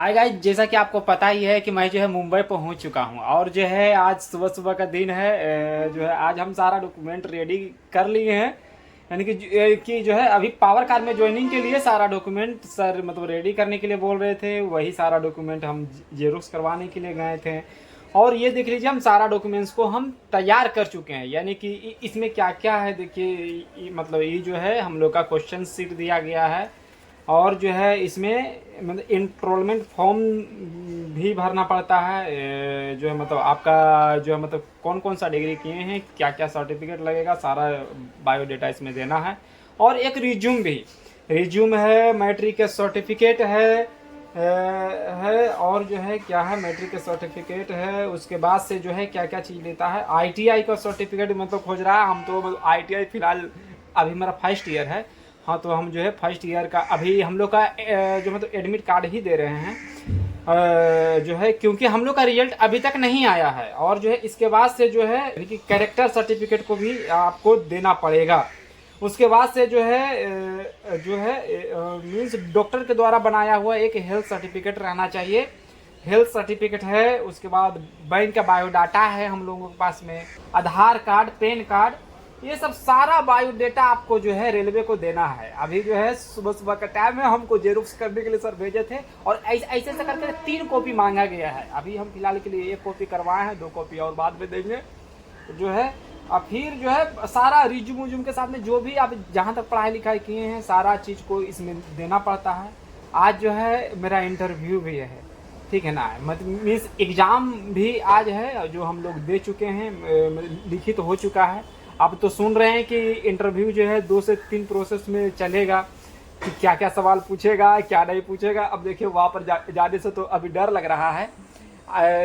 Hi guys, जैसा कि आपको पता ही है कि मैं जो है मुंबई पहुंच चुका हूं और जो है आज सुबह सुबह का दिन है। जो है आज हम सारा डॉक्यूमेंट रेडी कर लिए हैं। यानी कि जो है अभी पावर कार में ज्वाइनिंग के लिए सारा डॉक्यूमेंट सर मतलब रेडी करने के लिए बोल रहे थे। वही सारा डॉक्यूमेंट हम जेरोक्स करवाने के लिए गए थे। और ये देख लीजिए, हम सारा डॉक्यूमेंट्स को हम तैयार कर चुके हैं। यानी कि इसमें क्या क्या है देखिए, मतलब ये जो है हम लोग का क्वेश्चन सीट दिया गया है। और जो है इसमें मतलब इंट्रोलमेंट फॉर्म भी भरना पड़ता है। जो है मतलब आपका जो है मतलब कौन कौन सा डिग्री किए हैं, क्या क्या सर्टिफिकेट लगेगा, सारा बायोडेटा इसमें देना है। और एक रिज्यूम भी, रिज्यूम है, मैट्रिक का सर्टिफिकेट है और जो है क्या है, मैट्रिक का सर्टिफिकेट है। उसके बाद से जो है क्या क्या चीज़ लेता है, आईटीआई का सर्टिफिकेट मतलब खोज रहा है। हम तो आईटीआई फिलहाल अभी मेरा फर्स्ट ईयर है। हाँ, तो हम जो है फर्स्ट ईयर का अभी हम लोग का जो मतलब एडमिट कार्ड ही दे रहे हैं। जो है क्योंकि हम लोग का रिजल्ट अभी तक नहीं आया है। और जो है इसके बाद से जो है कि कैरेक्टर सर्टिफिकेट को भी आपको देना पड़ेगा। उसके बाद से जो है मीन्स डॉक्टर के द्वारा बनाया हुआ एक हेल्थ सर्टिफिकेट रहना चाहिए। हेल्थ सर्टिफिकेट है। उसके बाद बैंक का बायोडाटा है हम लोगों के पास में, आधार कार्ड, पैन कार्ड, ये सब सारा बायोडेटा आपको जो है रेलवे को देना है। अभी जो है सुबह सुबह का टाइम है, हमको जेरोक्स करने के लिए सर भेजे थे और ऐसे से करके 3 कॉपी मांगा गया है। अभी हम फिलहाल के लिए 1 कॉपी करवाए हैं, 2 कॉपी और बाद में देंगे। जो है अब फिर जो है सारा रिज्यूम के साथ में जो भी आप जहाँ तक पढ़ाई लिखाई किए हैं सारा चीज़ को इसमें देना पड़ता है। आज जो है मेरा इंटरव्यू भी है, ठीक है ना, मतलब मीन्स एग्ज़ाम भी आज है जो हम लोग दे चुके हैं, लिखित हो चुका है। अब तो सुन रहे हैं कि इंटरव्यू जो है 2 से 3 प्रोसेस में चलेगा कि क्या क्या सवाल पूछेगा, क्या नहीं पूछेगा। अब देखिए वहाँ पर जाने से तो अभी डर लग रहा है।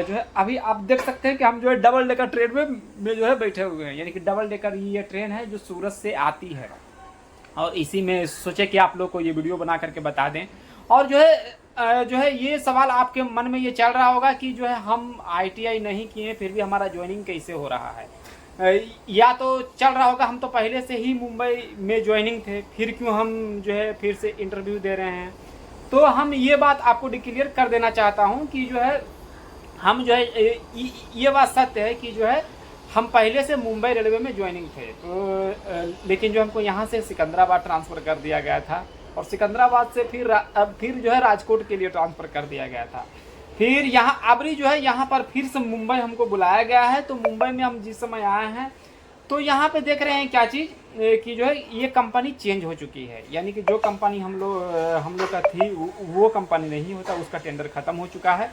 जो है अभी आप देख सकते हैं कि हम जो है डबल डेकर ट्रेन में जो है बैठे हुए हैं। यानी कि डबल डेकर ये ट्रेन है जो सूरत से आती है और इसी में सोचे कि आप लोग को ये वीडियो बना करके बता दें। और जो है ये सवाल आपके मन में ये चल रहा होगा कि जो है हम आईटीआई नहीं किए फिर भी हमारा ज्वाइनिंग कैसे हो रहा है। या तो चल रहा होगा हम तो पहले से ही मुंबई में ज्वाइनिंग थे, फिर क्यों हम जो है फिर से इंटरव्यू दे रहे हैं। तो हम ये बात आपको डिक्लेयर कर देना चाहता हूँ कि जो है हम जो है ये बात सत्य है कि जो है हम पहले से मुंबई रेलवे में ज्वाइनिंग थे। तो लेकिन जो हमको यहाँ से सिकंदराबाद ट्रांसफ़र कर दिया गया था और सिकंदराबाद से फिर जो है राजकोट के लिए ट्रांसफ़र कर दिया गया था। फिर यहाँ अबरी जो है यहाँ पर फिर से मुंबई हमको बुलाया गया है। तो मुंबई में हम जिस समय आए हैं तो यहाँ पे देख रहे हैं क्या चीज़ कि जो है ये कंपनी चेंज हो चुकी है। यानी कि जो कंपनी हम लोग का थी वो कंपनी नहीं होता, उसका टेंडर ख़त्म हो चुका है।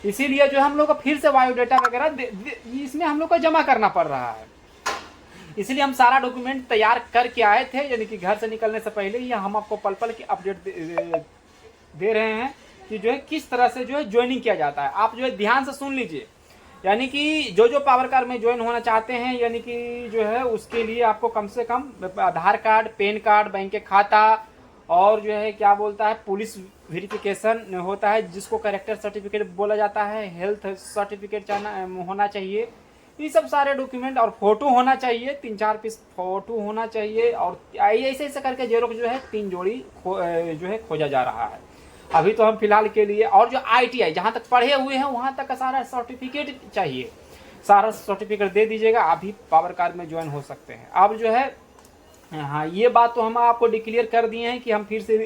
इसीलिए जो है हम लोग को फिर से बायोडाटा वगैरह इसमें हम लोग को जमा करना पड़ रहा है। इसलिए हम सारा डॉक्यूमेंट तैयार करके आए थे। यानी कि घर से निकलने से पहले ही हम आपको पल पल की अपडेट दे रहे हैं कि जो है किस तरह से जो है ज्वाइनिंग किया जाता है। आप जो है ध्यान से सुन लीजिए। यानी कि जो पावर कार में ज्वाइन होना चाहते हैं, यानी कि जो है उसके लिए आपको कम से कम आधार कार्ड, पैन कार्ड, बैंक के खाता और जो है क्या बोलता है पुलिस वेरिफिकेशन होता है जिसको कैरेक्टर सर्टिफिकेट बोला जाता है, हेल्थ सर्टिफिकेट होना चाहिए। ये सब सारे डॉक्यूमेंट और फोटो होना चाहिए, 3-4 पीस फोटो होना चाहिए। और ऐसे ऐसे करके जेरोक्स जो है 3 जोड़ी जो है खोजा जा रहा है अभी तो हम फिलहाल के लिए। और जो आईटीआई जहाँ तक पढ़े हुए हैं वहाँ तक का सारा सर्टिफिकेट चाहिए, सारा सर्टिफिकेट दे दीजिएगा, अभी पावर कार में ज्वाइन हो सकते हैं। अब जो है हाँ, ये बात तो हम आपको डिक्लेयर कर दिए हैं कि हम फिर से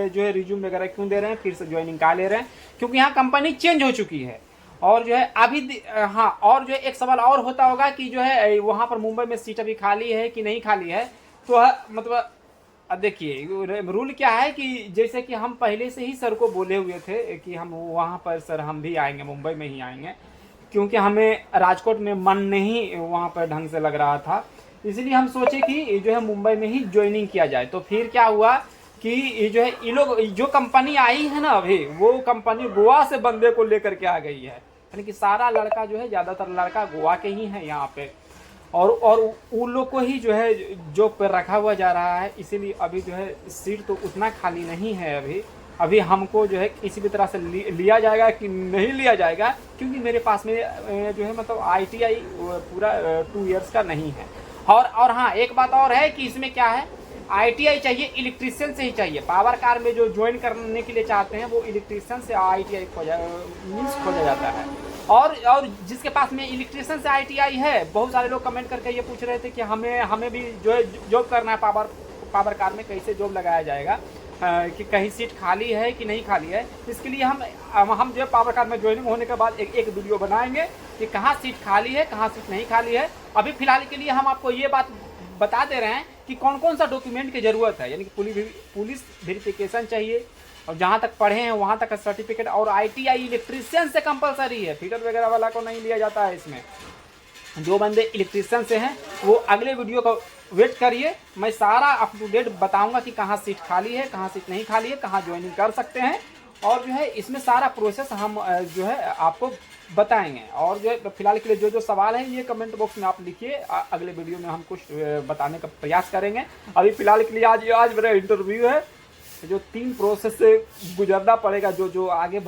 जो है रिज्यूम वगैरह क्यों दे रहे हैं, फिर से ज्वाइनिंग का ले रहे हैं, क्योंकि यहाँ कंपनी चेंज हो चुकी है। और जो है अभी हाँ, और जो है एक सवाल और होता होगा कि जो है वहाँ पर मुंबई में सीट अभी खाली है कि नहीं खाली है। तो मतलब अब देखिए रूल क्या है कि जैसे कि हम पहले से ही सर को बोले हुए थे कि हम वहाँ पर सर हम भी आएंगे, मुंबई में ही आएंगे, क्योंकि हमें राजकोट में मन नहीं वहाँ पर ढंग से लग रहा था। इसलिए हम सोचे कि जो है मुंबई में ही ज्वाइनिंग किया जाए। तो फिर क्या हुआ कि जो है ये लोग जो कंपनी आई है ना अभी, वो कंपनी गोवा से बंदे को लेकर के आ गई है। यानी कि सारा लड़का जो है, ज़्यादातर लड़का गोवा के ही है यहाँ पे। और उन लोग को ही जो है जॉब पर रखा हुआ जा रहा है। इसीलिए अभी जो है सीट तो उतना खाली नहीं है अभी हमको जो है किसी भी तरह से लिया जाएगा कि नहीं लिया जाएगा, क्योंकि मेरे पास में जो है मतलब आईटीआई पूरा 2 इयर्स का नहीं है। और हाँ, एक बात और है कि इसमें क्या है, ITI चाहिए, इलेक्ट्रीशियन से ही चाहिए। पावर कार में जो ज्वाइन करने के लिए चाहते हैं वो इलेक्ट्रीशियन से ITI खोजा जाता है। और जिसके पास में इलेक्ट्रीशियन से ITI है, बहुत सारे लोग कमेंट करके ये पूछ रहे थे कि हमें भी जो है जॉब करना है पावर कार में, कैसे जॉब लगाया जाएगा, कि कहीं सीट खाली है कि नहीं खाली है। इसके लिए हम जो है पावर कार में ज्वाइनिंग होने के बाद एक वीडियो बनाएंगे कि कहाँ सीट खाली है, कहाँ सीट नहीं खाली है। अभी फिलहाल के लिए हम आपको ये बात बता दे रहे हैं कि कौन कौन सा डॉक्यूमेंट की ज़रूरत है, यानी कि पुलिस वेरिफिकेशन चाहिए, और जहाँ तक पढ़े हैं वहाँ तक का सर्टिफिकेट, और ITI इलेक्ट्रीशियन से कंपलसरी है, फीडर वगैरह वाला को नहीं लिया जाता है इसमें। जो बंदे इलेक्ट्रीशियन से हैं वो अगले वीडियो का वेट करिए, मैं सारा अप टू डेट बताऊंगा कि कहाँ सीट खाली है, कहाँ सीट नहीं खाली है, कहाँ ज्वाइनिंग कर सकते हैं, और जो है इसमें सारा प्रोसेस हम जो है आपको बताएंगे। और जो है फिलहाल के लिए जो सवाल है ये कमेंट बॉक्स में आप लिखिए, अगले वीडियो में हम कुछ बताने का प्रयास करेंगे। अभी फिलहाल के लिए आज मेरा इंटरव्यू है, जो 3 प्रोसेस से गुजरना पड़ेगा। जो आगे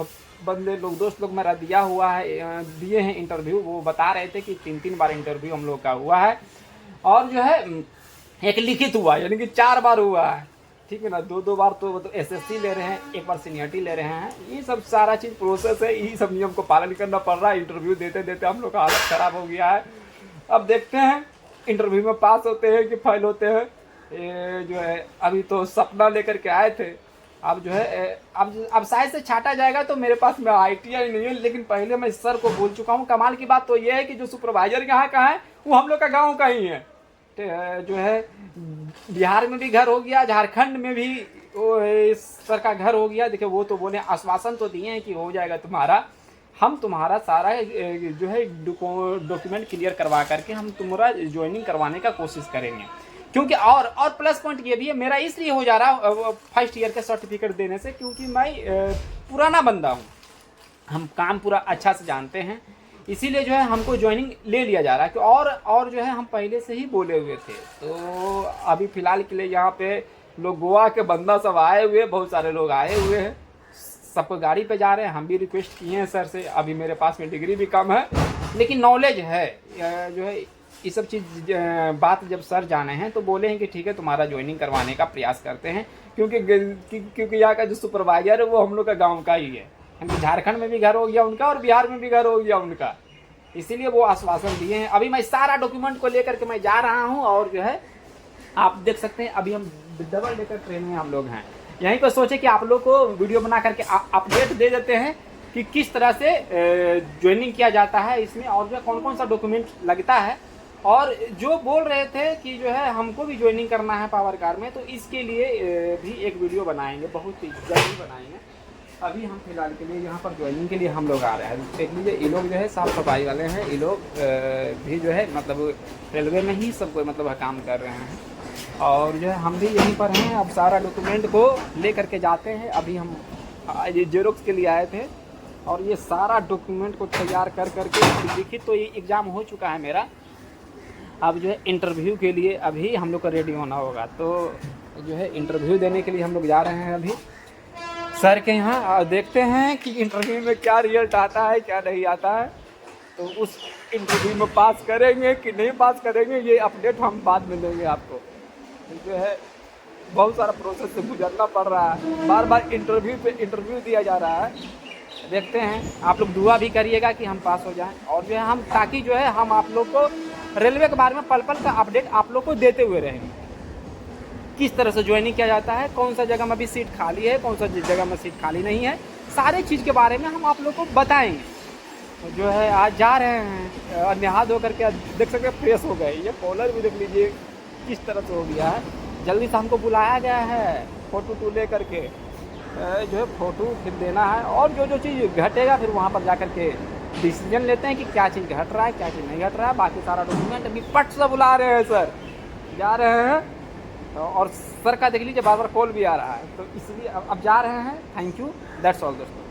बंदे लोग, दोस्त लोग मेरा दिए हैं इंटरव्यू, वो बता रहे थे कि 3 बार इंटरव्यू हम लोग का हुआ है, और जो है एक लिखित हुआ, यानी कि 4 बार हुआ है, ठीक है ना। 2 बार तो SSC ले रहे हैं, 1 बार सीनियरिटी ले रहे हैं। ये सब सारा चीज़ प्रोसेस है, यही सब नियम को पालन करना पड़ रहा है। इंटरव्यू देते देते हम लोग का हालत ख़राब हो गया है। अब देखते हैं इंटरव्यू में पास होते हैं कि फेल होते हैं। ये जो है अभी तो सपना लेकर के आए थे, अब जो है अब शायद से छाटा जाएगा, तो मेरे पास में ITI नहीं है। लेकिन पहले मैं सर को बोल चुका हूँ। कमाल की बात तो ये है कि जो सुपरवाइजर यहाँ का है वो हम लोग का गाँव का ही है। जो है बिहार में भी घर हो गया, झारखंड में भी वो सर का घर हो गया। देखिए वो तो बोले, आश्वासन तो दिए हैं कि हो जाएगा तुम्हारा, हम तुम्हारा सारा जो है डॉक्यूमेंट क्लियर करवा करके हम तुम्हारा ज्वाइनिंग करवाने का कोशिश करेंगे। क्योंकि और प्लस पॉइंट ये भी है, मेरा इसलिए हो जा रहा फर्स्ट ईयर का सर्टिफिकेट देने से, क्योंकि मैं पुराना बंदा हूँ, हम काम पूरा अच्छा से जानते हैं, इसीलिए जो है हमको ज्वाइनिंग ले लिया जा रहा है। कि और जो है हम पहले से ही बोले हुए थे। तो अभी फ़िलहाल के लिए यहाँ पे लोग गोवा के बंदा सब आए हुए, बहुत सारे लोग आए हुए हैं, सबको गाड़ी पे जा रहे हैं। हम भी रिक्वेस्ट किए हैं सर से, अभी मेरे पास में डिग्री भी कम है लेकिन नॉलेज है। जो है ये सब चीज़ बात जब सर जाने हैं तो बोले हैं कि ठीक है तुम्हारा ज्वाइनिंग करवाने का प्रयास करते हैं, क्योंकि यहाँ का जो सुपरवाइजर है वो हम लोग का गाँव का ही है। झारखंड में भी घर हो गया उनका और बिहार में भी घर हो गया उनका, इसीलिए वो आश्वासन दिए हैं। अभी मैं सारा डॉक्यूमेंट को लेकर के मैं जा रहा हूँ, और जो है आप देख सकते हैं अभी हम डबल डेकर ट्रेन में हम लोग हैं। यहीं पर सोचे कि आप लोग को वीडियो बना करके अपडेट दे देते हैं कि किस तरह से ज्वाइनिंग किया जाता है इसमें, और जो कौन कौन सा डॉक्यूमेंट लगता है। और जो बोल रहे थे कि जो है हमको भी ज्वाइनिंग करना है पावर कार में, तो इसके लिए भी एक वीडियो बनाएंगे, बहुत ही जल्दी बनाएंगे। अभी हम फिलहाल के लिए यहाँ पर ज्वाइनिंग के लिए हम लोग आ रहे हैं। देख लीजिए ये लोग जो है साफ़ सफाई वाले हैं, ये लोग भी जो है मतलब रेलवे में ही सब कोई मतलब काम कर रहे हैं, और जो है हम भी यहीं पर हैं। अब सारा डॉक्यूमेंट को ले करके जाते हैं। अभी हम ये जेरोक्स के लिए आए थे, और ये सारा डॉक्यूमेंट को तैयार कर करके लिखित तो ये एग्ज़ाम हो चुका है मेरा। अब जो है इंटरव्यू के लिए अभी हम लोग को रेडी होना होगा, तो जो है इंटरव्यू देने के लिए हम लोग जा रहे हैं अभी सर के यहाँ। देखते हैं कि इंटरव्यू में क्या रिजल्ट आता है, क्या नहीं आता है। तो उस इंटरव्यू में पास करेंगे कि नहीं पास करेंगे, ये अपडेट हम बाद में देंगे आपको। जो है बहुत सारा प्रोसेस से गुजरना पड़ रहा है, बार बार इंटरव्यू पे इंटरव्यू दिया जा रहा है। देखते हैं, आप लोग दुआ भी करिएगा कि हम पास हो जाएं, और जो है हम ताकि जो है हम आप लोग को रेलवे के बारे में पल पल का अपडेट आप लोग को देते हुए रहेंगे। किस तरह से ज्वाइनिंग किया जाता है, कौन सा जगह में अभी सीट खाली है, कौन सा जगह में सीट खाली नहीं है, सारे चीज़ के बारे में हम आप लोग को बताएंगे। तो जो है आज जा रहे हैं और नहा धो करके देख सकते हैं फ्रेश हो गए। ये कॉलर भी देख लीजिए किस तरह से हो गया है। जल्दी से हमको बुलाया गया है फ़ोटो ले करके, जो है फ़ोटो फिर देना है, और जो चीज़ घटेगा फिर वहाँ पर जा कर के डिसीजन लेते हैं कि क्या चीज़ घट रहा है, क्या चीज़ नहीं घट रहा है। बाकी सारा डॉक्यूमेंट अभी पट से बुला रहे हैं सर, जा रहे हैं। और सर का देख लीजिए बार बार कॉल भी आ रहा है, तो इसलिए अब जा रहे हैं। थैंक यू, दैट्स ऑल दोस्तों।